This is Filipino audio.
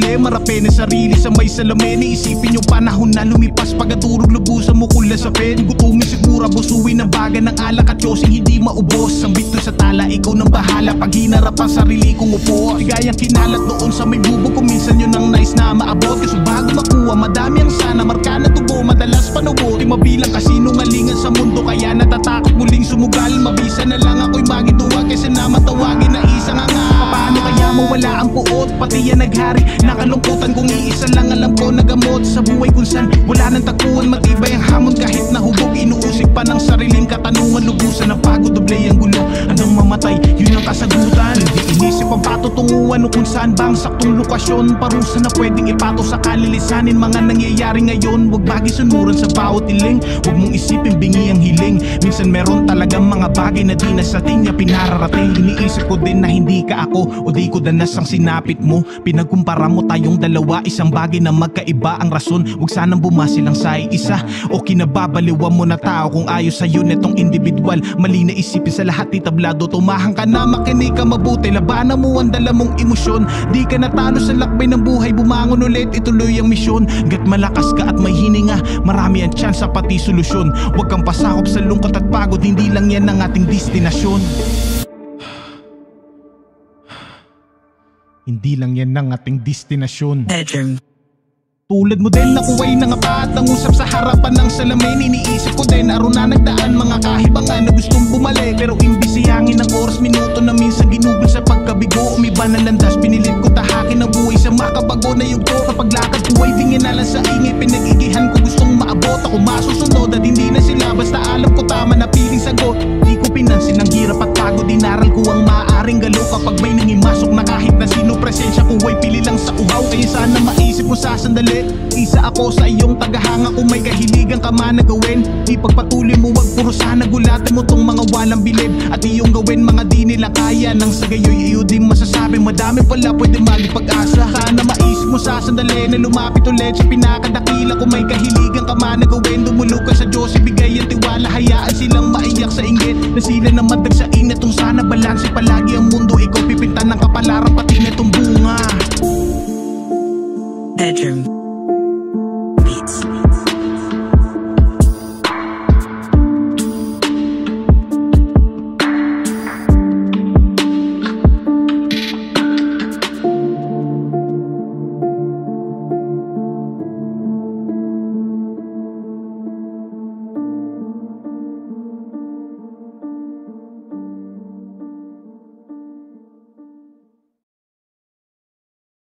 uli, marapin ang sarili sa may salamin. Iisipin yung panahon na lumipas, pagkatulog lubusan mo kula sa pen. Gutumin sigura, busuin ang baga ng alak at yosing hindi maubos. Ang bito sa tala, ikaw nang bahala pag hinarap ang sarili kong upo. Ligayang kinalat doon sa may bubog, kung minsan yun ang nice na maabot. Kasi bago makuha, madami ang sana, marka na tubo, madalas panubo. Di mabilang kasinungalingan sa mundo, kaya natatakot muling sumugal. Mabisa na lang ako'y magituwag kaysa na matawagin na isang nga. Paano kaya mawala ang puot, pati yan naghari nakalungkutan kung iisa lang alam ko nagamot sa buhay kung saan wala nang takuan. Matibay ang hamon kahit nahubog, inuusik pa ng sariling katanungan. Lubusan ng pagod, doble ang gulo, hanggang mamatay, yun ang kasagutan. Hindi inisip ang patutunguhan o kung saan bang saktong lokasyon. Parusa na pwedeng ipato sa kalilisanin mga nangyayari ngayon. Huwag bagi sunuran sa bawat iling, huwag mong isipin bingi ang hiling. Minsan meron talagang mga bagay na di na sa ating niya pinararating. Iniisip ko din na hindi ka ako o di ko danas ang sinapit mo. Pinagkumpara mo tayong dalawa, isang bagay na magkaiba ang rason. Huwag sanang bumasilang sa isa o kinababaliwan mo na tao kung ayos sa'yo netong individual. Mali na isipin sa lahat itablado, tumahang ka na, makinig ka mabuti. Labanan mo ang dala mong emosyon, di ka natalo sa lakbay ng buhay. Bumangon ulit, ituloy ang misyon. Gat malakas ka at may hininga, marami ang tsansa pati solusyon. Huwag kang pasakop sa lungkot at pagod, hindi lang yan ang ating destinasyon. Hindi lang yan ang ating destinasyon. Bedroom. Tulad mo din ako ay nangapat ang usap sa harapan ng salamin. Iniisip ko din araw na nagdaan, mga kahibangan na gustong bumalik. Pero imbis siyangin ng oras, minuto na minsan ginugol sa pagkabigo. Umiba na landas, pinilit ko tahakin ang buhay sa makabago na yugto. Kapag lakad ko ay tingin na lang sa ingay, pinag-igihan ko gustong maabot. Ako masusunod at hindi na sila, basta alam ko tama na piling sagot. Di ko pinansin ang hirap at pagod, dinaral ko ang maaaring galo. Kapag may nangimasok na kahit na sino, presensya ko ay pili lang sa uhaw. Kaya sana maisip mo sa sandali, isa ako sa iyong tagahanga kung may kahiligan ka man na gawin. Di pagpatuloy mo, wag puro sana gulatin mo tong mga walang bilib. At iyong gawin mga di nila kaya, nang sa gayoy iyo din masasabi madami pala pwede magipag-asa. Sana maisip mo sa sandali na lumapit ulit sa pinakadakila. Kung may kahiligan ka man na gawin, dumulog ka sa Diyos, ibigay ang tiwala. Hayaan silang maiyak sa inggit na sila na madagsain na tong sana balanse palagi ang mundo. Ikaw pipintan ng kapalaran pati na tong bunga. Bedroom.